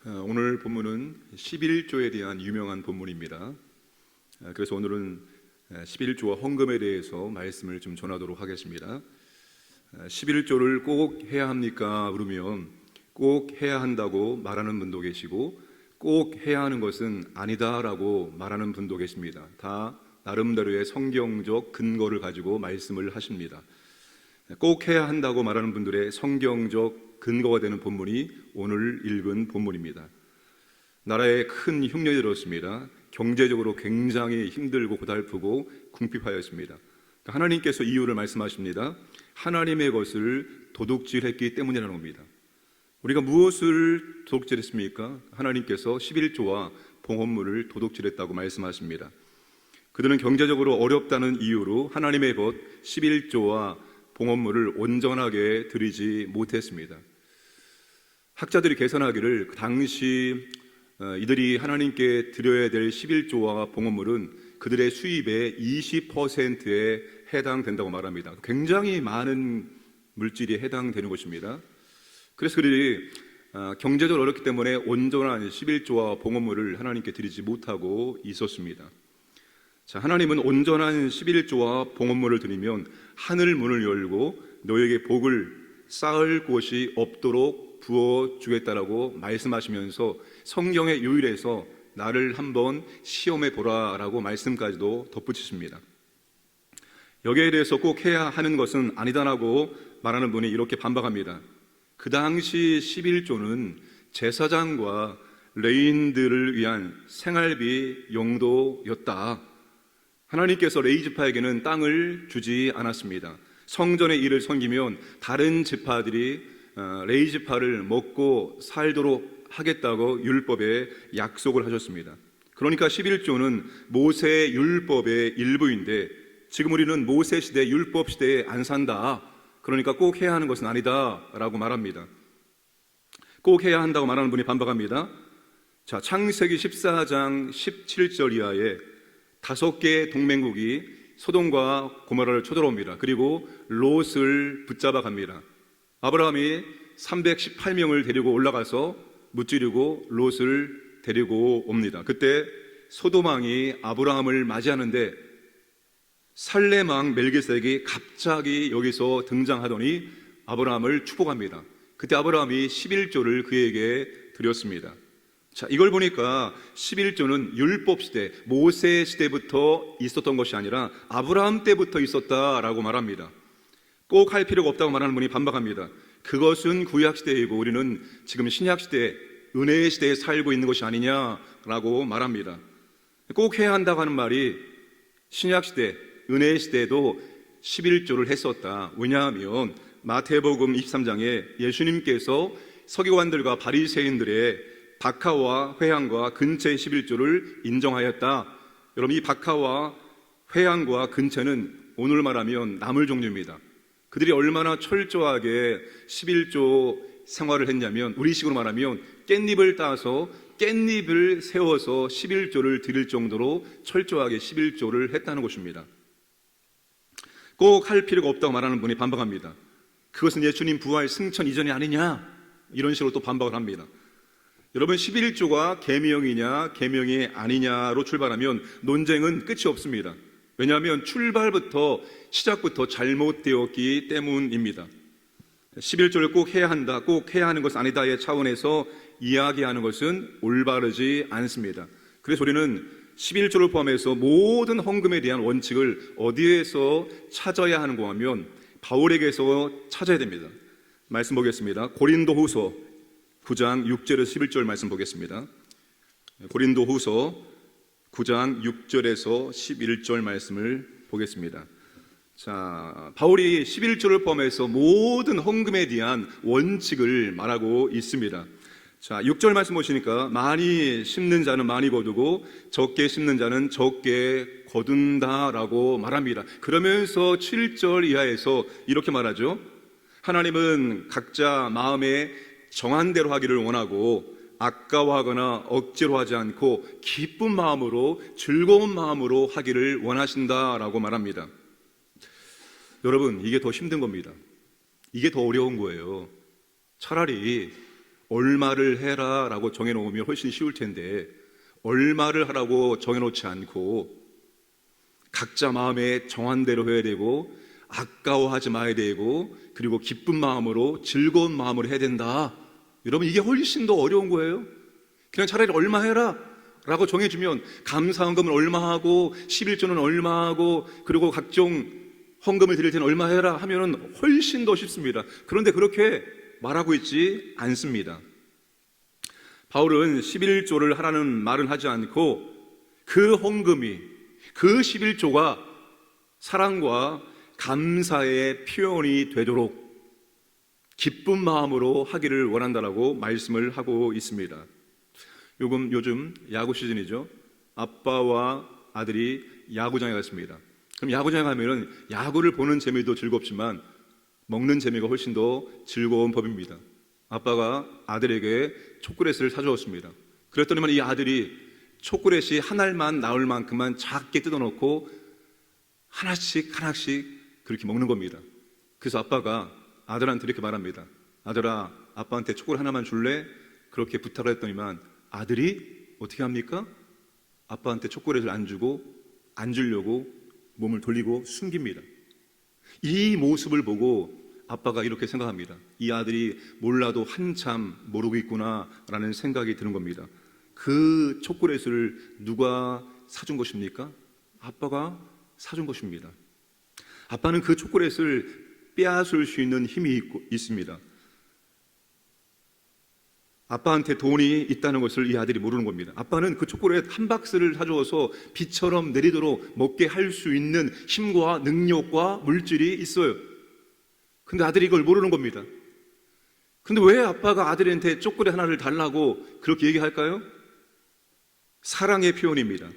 오늘 본문은 11조에 대한 유명한 본문입니다. 그래서 오늘은 11조와 헌금에 대해서 말씀을 좀 전하도록 하겠습니다. 11조를 꼭 해야 합니까? 물으면 꼭 해야 한다고 말하는 분도 계시고 꼭 해야 하는 것은 아니다라고 말하는 분도 계십니다. 다 나름대로의 성경적 근거를 가지고 말씀을 하십니다. 꼭 해야 한다고 말하는 분들의 성경적 근거가 되는 본문이 오늘 읽은 본문입니다. 나라에 큰 흉년이 들었습니다. 경제적으로 굉장히 힘들고 고달프고 궁핍하였습니다. 하나님께서 이유를 말씀하십니다. 하나님의 것을 도둑질했기 때문이라는 겁니다. 우리가 무엇을 도둑질했습니까? 하나님께서 11조와 봉헌물을 도둑질했다고 말씀하십니다. 그들은 경제적으로 어렵다는 이유로 하나님의 것 11조와 봉헌물을 온전하게 드리지 못했습니다. 학자들이 계산하기를 당시 이들이 하나님께 드려야 될 11조와 봉헌물은 그들의 수입의 20%에 해당된다고 말합니다. 굉장히 많은 물질이 해당되는 것입니다. 그래서 그들이 경제적으로 어렵기 때문에 온전한 11조와 봉헌물을 하나님께 드리지 못하고 있었습니다. 자, 하나님은 온전한 11조와 봉헌물을 드리면 하늘 문을 열고 너에게 복을 쌓을 곳이 없도록 부어주겠다라고 말씀하시면서 성경의 요일에서 나를 한번 시험해 보라라고 말씀까지도 덧붙이십니다. 여기에 대해서 꼭 해야 하는 것은 아니다라고 말하는 분이 이렇게 반박합니다. 그 당시 11조는 제사장과 레위인들을 위한 생활비 용도였다. 하나님께서 레위 지파에게는 땅을 주지 않았습니다. 성전의 일을 섬기면 다른 지파들이 레위 지파를 먹고 살도록 하겠다고 율법에 약속을 하셨습니다. 그러니까 11조는 모세의 율법의 일부인데 지금 우리는 모세 시대 율법 시대에 안 산다. 그러니까 꼭 해야 하는 것은 아니다 라고 말합니다. 꼭 해야 한다고 말하는 분이 반박합니다. 자, 창세기 14장 17절 이하에 5개의 동맹국이 소돔과 고모라를 쳐들어옵니다. 그리고 롯을 붙잡아 갑니다. 아브라함이 318명을 데리고 올라가서 무찌르고 롯을 데리고 옵니다. 그때 소돔 왕이 아브라함을 맞이하는데 살렘 왕 멜기세덱이 갑자기 여기서 등장하더니 아브라함을 축복합니다. 그때 아브라함이 11조를 그에게 드렸습니다. 자, 이걸 보니까 11조는 율법 시대, 모세 시대부터 있었던 것이 아니라 아브라함 때부터 있었다라고 말합니다. 꼭 할 필요가 없다고 말하는 분이 반박합니다. 그것은 구약 시대이고 우리는 지금 신약 시대, 은혜의 시대에 살고 있는 것이 아니냐라고 말합니다. 꼭 해야 한다고 하는 말이 신약 시대, 은혜의 시대에도 11조를 했었다. 왜냐하면 마태복음 23장에 예수님께서 서기관들과 바리새인들의 박하와 회향과 근체의 11조를 인정하였다. 여러분, 이 박하와 회향과 근체는 오늘 말하면 나물 종류입니다. 그들이 얼마나 철저하게 11조 생활을 했냐면 우리식으로 말하면 깻잎을 따서 깻잎을 세워서 11조를 드릴 정도로 철저하게 11조를 했다는 것입니다. 꼭 할 필요가 없다고 말하는 분이 반박합니다. 그것은 예수님 부활 승천 이전이 아니냐? 이런 식으로 또 반박을 합니다. 여러분, 11조가 계명이냐 계명이 아니냐로 출발하면 논쟁은 끝이 없습니다. 왜냐하면 시작부터 잘못되었기 때문입니다. 11조를 꼭 해야 한다, 꼭 해야 하는 것은 아니다의 차원에서 이야기하는 것은 올바르지 않습니다. 그래서 우리는 11조를 포함해서 모든 헌금에 대한 원칙을 어디에서 찾아야 하는가 하면 바울에게서 찾아야 됩니다. 말씀 보겠습니다. 고린도후서 9장 6절에서 11절 말씀 보겠습니다. 고린도후서 9장 6절에서 11절 말씀을 보겠습니다. 자, 바울이 11조를 포함해서 모든 헌금에 대한 원칙을 말하고 있습니다. 자, 6절 말씀 보시니까 많이 심는 자는 많이 거두고 적게 심는 자는 적게 거둔다라고 말합니다. 그러면서 7절 이하에서 이렇게 말하죠. 하나님은 각자 마음에 정한 대로 하기를 원하고 아까워하거나 억지로 하지 않고 기쁜 마음으로 즐거운 마음으로 하기를 원하신다라고 말합니다. 여러분, 이게 더 힘든 겁니다. 이게 더 어려운 거예요. 차라리 얼마를 해라 라고 정해놓으면 훨씬 쉬울 텐데 얼마를 하라고 정해놓지 않고 각자 마음에 정한 대로 해야 되고 아까워하지 말아야 되고 그리고 기쁜 마음으로 즐거운 마음으로 해야 된다. 여러분, 이게 훨씬 더 어려운 거예요. 그냥 차라리 얼마 해라 라고 정해주면 감사헌금은 얼마 하고 11조는 얼마 하고 그리고 각종 헌금을 드릴 때는 얼마 해라 하면은 훨씬 더 쉽습니다. 그런데 그렇게 말하고 있지 않습니다. 바울은 11조를 하라는 말은 하지 않고 그 헌금이, 그 11조가 사랑과 감사의 표현이 되도록 기쁜 마음으로 하기를 원한다라고 말씀을 하고 있습니다. 요즘 야구 시즌이죠. 아빠와 아들이 야구장에 갔습니다. 그럼 야구장에 가면은 야구를 보는 재미도 즐겁지만 먹는 재미가 훨씬 더 즐거운 법입니다. 아빠가 아들에게 초콜릿을 사주었습니다. 그랬더니만 이 아들이 초콜릿이 한 알만 나올 만큼만 작게 뜯어놓고 하나씩 그렇게 먹는 겁니다. 그래서 아빠가 아들한테 이렇게 말합니다. 아들아, 아빠한테 초콜릿 하나만 줄래? 그렇게 부탁을 했더니만 아들이 어떻게 합니까? 아빠한테 초콜릿을 안 주고 안 주려고 몸을 돌리고 숨깁니다. 이 모습을 보고 아빠가 이렇게 생각합니다. 이 아들이 몰라도 한참 모르고 있구나라는 생각이 드는 겁니다. 그 초콜릿을 누가 사준 것입니까? 아빠가 사준 것입니다. 아빠는 그 초콜릿을 빼앗을 수 있는 힘이 있습니다. 아빠한테 돈이 있다는 것을 이 아들이 모르는 겁니다. 아빠는 그 초콜릿 한 박스를 사주어서 비처럼 내리도록 먹게 할 수 있는 힘과 능력과 물질이 있어요. 근데 아들이 이걸 모르는 겁니다. 근데 왜 아빠가 아들한테 초콜릿 하나를 달라고 그렇게 얘기할까요? 사랑의 표현입니다.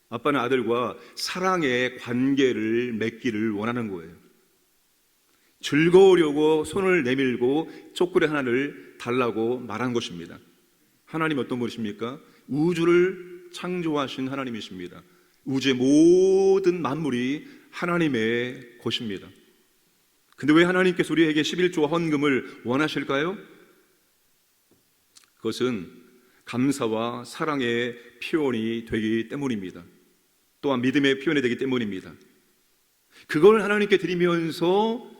아빠는 아들과 사랑의 관계를 맺기를 원하는 거예요. 즐거우려고 손을 내밀고 초콜릿 하나를 달라고 말한 것입니다. 하나님 어떤 분이십니까? 우주를 창조하신 하나님이십니다. 우주의 모든 만물이 하나님의 것입니다. 근데 왜 하나님께서 우리에게 11조와 헌금을 원하실까요? 그것은 감사와 사랑의 표현이 되기 때문입니다. 또한 믿음의 표현이 되기 때문입니다. 그걸 하나님께 드리면서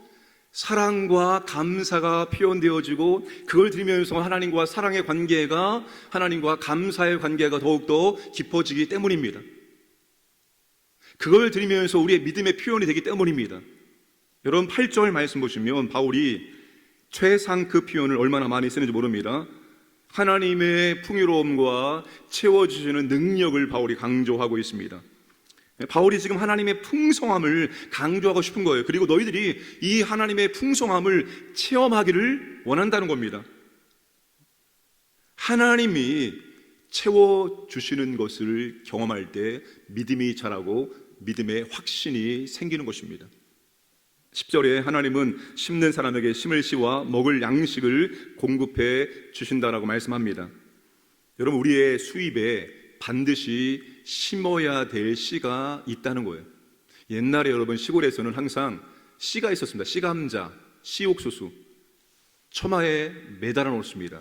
사랑과 감사가 표현되어지고 그걸 드리면서 하나님과 사랑의 관계가, 하나님과 감사의 관계가 더욱더 깊어지기 때문입니다. 그걸 드리면서 우리의 믿음의 표현이 되기 때문입니다. 여러분 8절 말씀 보시면 바울이 최상급 표현을 얼마나 많이 쓰는지 모릅니다. 하나님의 풍요로움과 채워주시는 능력을 바울이 강조하고 있습니다. 바울이 지금 하나님의 풍성함을 강조하고 싶은 거예요. 그리고 너희들이 이 하나님의 풍성함을 체험하기를 원한다는 겁니다. 하나님이 채워주시는 것을 경험할 때 믿음이 자라고 믿음의 확신이 생기는 것입니다. 10절에 하나님은 심는 사람에게 심을 씨와 먹을 양식을 공급해 주신다라고 말씀합니다. 여러분, 우리의 수입에 반드시 심어야 될 씨가 있다는 거예요. 옛날에 여러분 시골에서는 항상 씨가 있었습니다. 씨감자, 씨옥수수 처마에 매달아 놓습니다.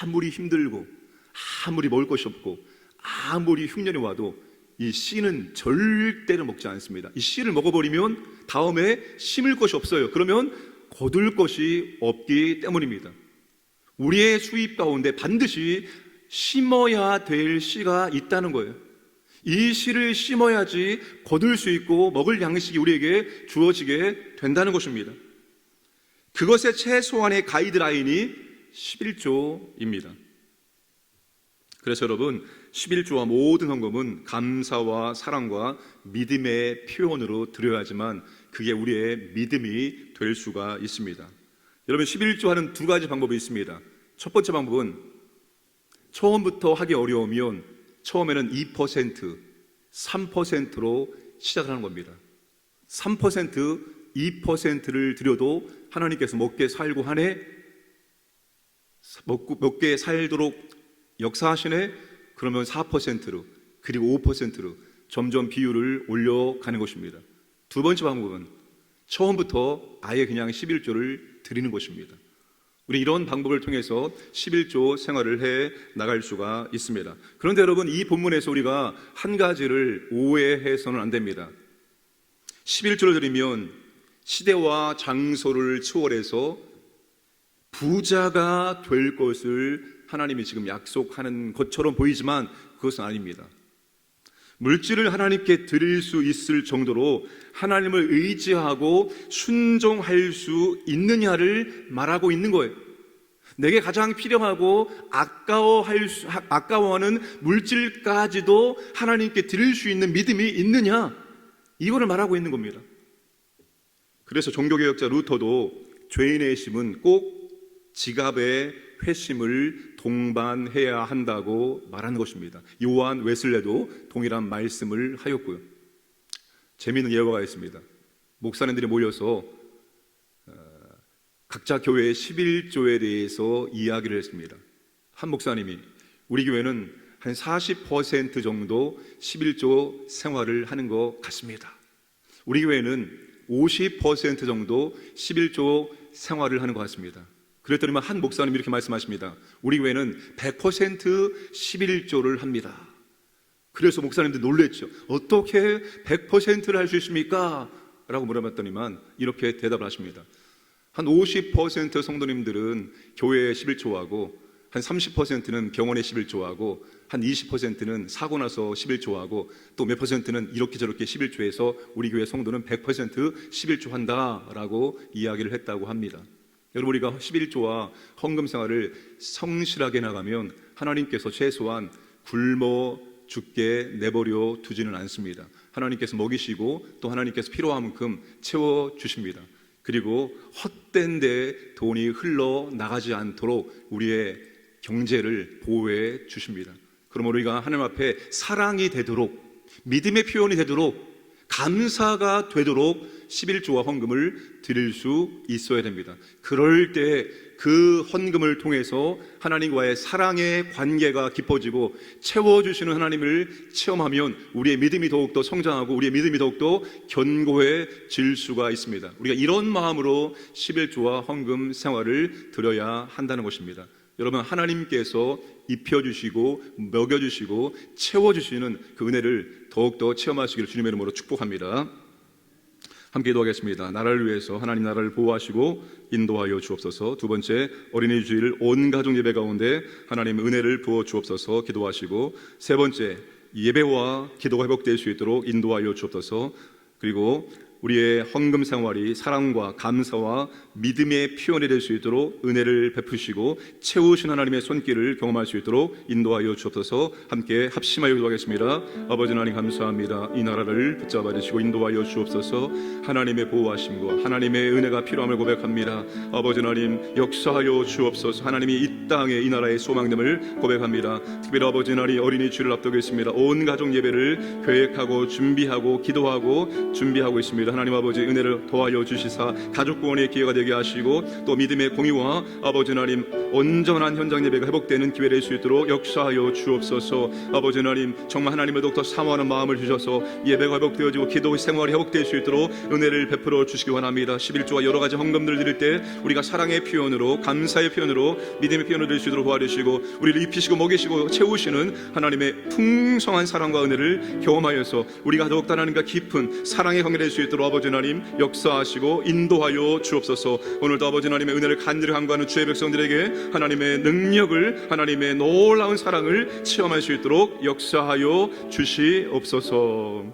아무리 힘들고 아무리 먹을 것이 없고 아무리 흉년이 와도 이 씨는 절대로 먹지 않습니다. 이 씨를 먹어버리면 다음에 심을 것이 없어요. 그러면 거둘 것이 없기 때문입니다. 우리의 수입 가운데 반드시 심어야 될 씨가 있다는 거예요. 이 씨를 심어야지 거둘 수 있고 먹을 양식이 우리에게 주어지게 된다는 것입니다. 그것의 최소한의 가이드라인이 11조입니다. 그래서 여러분 11조와 모든 헌금은 감사와 사랑과 믿음의 표현으로 드려야지만 그게 우리의 믿음이 될 수가 있습니다. 여러분 11조 하는 두 가지 방법이 있습니다. 첫 번째 방법은 처음부터 하기 어려우면 처음에는 2%, 3%로 시작을 하는 겁니다. 3%, 2%를 드려도 하나님께서 먹게 살고 하네, 먹게 살도록 역사하시네. 그러면 4%로 그리고 5%로 점점 비율을 올려가는 것입니다. 두 번째 방법은 처음부터 아예 그냥 11조를 드리는 것입니다. 우리 이런 방법을 통해서 11조 생활을 해 나갈 수가 있습니다. 그런데 여러분, 이 본문에서 우리가 한 가지를 오해해서는 안 됩니다. 11조를 드리면 시대와 장소를 초월해서 부자가 될 것을 하나님이 지금 약속하는 것처럼 보이지만 그것은 아닙니다. 물질을 하나님께 드릴 수 있을 정도로 하나님을 의지하고 순종할 수 있느냐를 말하고 있는 거예요. 내게 가장 필요하고 아까워하는 물질까지도 하나님께 드릴 수 있는 믿음이 있느냐, 이거를 말하고 있는 겁니다. 그래서 종교개혁자 루터도 죄인의 심은 꼭 지갑의 회심을 동반해야 한다고 말하는 것입니다. 요한 웨슬레도 동일한 말씀을 하였고요. 재미있는 예화가 있습니다. 목사님들이 모여서 각자 교회의 11조에 대해서 이야기를 했습니다. 한 목사님이 우리 교회는 한 40% 정도 11조 생활을 하는 것 같습니다. 우리 교회는 50% 정도 11조 생활을 하는 것 같습니다. 그랬더니 한 목사님이 이렇게 말씀하십니다. 우리 교회는 100% 11조를 합니다. 그래서 목사님들 놀랬죠. 어떻게 100%를 할 수 있습니까? 라고 물어봤더니만 이렇게 대답을 하십니다. 한 50% 성도님들은 교회에 11조하고 한 30%는 병원에 11조하고 한 20%는 사고 나서 11조하고 또 몇 %는 이렇게 저렇게 11조해서 우리 교회 성도는 100% 11조 한다라고 이야기를 했다고 합니다. 여러분, 우리가 11조와 헌금 생활을 성실하게 나가면 하나님께서 최소한 굶어 죽게 내버려 두지는 않습니다. 하나님께서 먹이시고 또 하나님께서 필요한 만큼 채워주십니다. 그리고 헛된 데 돈이 흘러나가지 않도록 우리의 경제를 보호해 주십니다. 그럼 우리가 하나님 앞에 사랑이 되도록, 믿음의 표현이 되도록, 감사가 되도록 11조와 헌금을 드릴 수 있어야 됩니다. 그럴 때 그 헌금을 통해서 하나님과의 사랑의 관계가 깊어지고 채워주시는 하나님을 체험하면 우리의 믿음이 더욱더 성장하고 우리의 믿음이 더욱더 견고해질 수가 있습니다. 우리가 이런 마음으로 11조와 헌금 생활을 드려야 한다는 것입니다. 여러분, 하나님께서 입혀주시고 먹여주시고 채워주시는 그 은혜를 더욱더 체험하시기를 주님의 이름으로 축복합니다. 함께 기도하겠습니다. 나라를 위해서 하나님 나라를 보호하시고 인도하여 주옵소서. 두 번째, 어린이 주일 온 가족 예배 가운데 하나님 은혜를 부어 주옵소서 기도하시고, 세 번째, 예배와 기도가 회복될 수 있도록 인도하여 주옵소서. 그리고 우리의 헌금 생활이 사랑과 감사와 믿음의 표현이 될 수 있도록 은혜를 베푸시고 채우신 하나님의 손길을 경험할 수 있도록 인도하여 주옵소서. 함께 합심하여 기도하겠습니다. 아버지 하나님 감사합니다. 이 나라를 붙잡아 주시고 인도하여 주옵소서. 하나님의 보호하심과 하나님의 은혜가 필요함을 고백합니다. 아버지 하나님 역사하여 주옵소서. 하나님이 이 땅에 이 나라의 소망됨을 고백합니다. 특별히 아버지 하나님 어린이 주일을 앞두고 있습니다. 온 가족 예배를 계획하고 준비하고 기도하고 준비하고 있습니다. 하나님 아버지 은혜를 더하여 주시사 가족 구원의 기회가 되게 하시고 또 믿음의 공의와 아버지 하나님 온전한 현장 예배가 회복되는 기회를 낼 수 있도록 역사하여 주옵소서. 아버지 하나님 정말 하나님을 더욱더 사모하는 마음을 주셔서 예배가 회복되어지고 기도 생활이 회복될 수 있도록 은혜를 베풀어 주시기 원합니다. 11조와 여러 가지 헌금들을 드릴 때 우리가 사랑의 표현으로 감사의 표현으로 믿음의 표현을 드릴 수 있도록 도와주시고 우리를 입히시고 먹이시고 채우시는 하나님의 풍성한 사랑과 은혜를 경험하여서 우리가 더욱더 하나님과 깊은 사랑의 관계를 낼 수 있도록 아버지 하나님 역사하시고 인도하여 주옵소서. 오늘도 아버지 하나님의 은혜를 간절히 간구하는 주의 백성들에게 하나님의 능력을, 하나님의 놀라운 사랑을 체험할 수 있도록 역사하여 주시옵소서.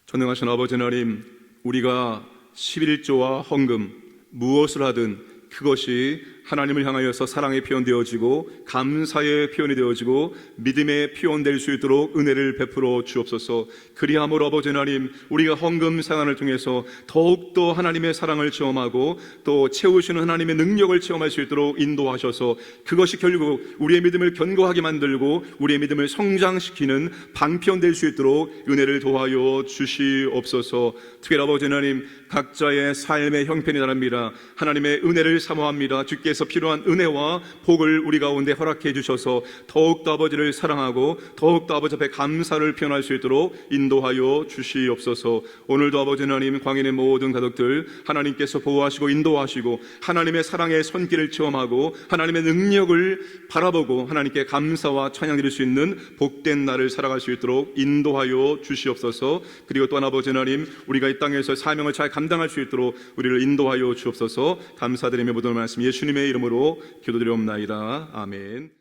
전능하신 아버지 하나님, 우리가 11조와 헌금 무엇을 하든 그것이 하나님을 향하여서 사랑의 표현되어지고 감사의 표현이 되어지고 믿음의 표현될 수 있도록 은혜를 베풀어 주옵소서. 그리함으로 아버지 하나님 우리가 헌금 생활을 통해서 더욱더 하나님의 사랑을 체험하고 또 채우시는 하나님의 능력을 체험할 수 있도록 인도하셔서 그것이 결국 우리의 믿음을 견고하게 만들고 우리의 믿음을 성장시키는 방편될 수 있도록 은혜를 도하여 주시옵소서. 특별히 아버지 하나님 각자의 삶의 형편이 다릅니다. 하나님의 은혜를 사모합니다. 주께 아버지께서 필요한 은혜와 복을 우리 가운데 허락해 주셔서 더욱더 아버지를 사랑하고 더욱더 아버지 앞에 감사를 표현할 수 있도록 인도하여 주시옵소서. 오늘도 아버지 하나님, 광인의 모든 가족들 하나님께서 보호하시고 인도하시고 하나님의 사랑의 손길을 체험하고 하나님의 능력을 바라보고 하나님께 감사와 찬양 드릴 수 있는 복된 날을 살아갈 수 있도록 인도하여 주시옵소서. 그리고 또한 아버지 하나님, 우리가 이 땅에서 사명을 잘 감당할 수 있도록 우리를 인도하여 주옵소서. 감사드리며 모든 말씀 예수님의 이름으로 기도드리옵나이다. 아멘.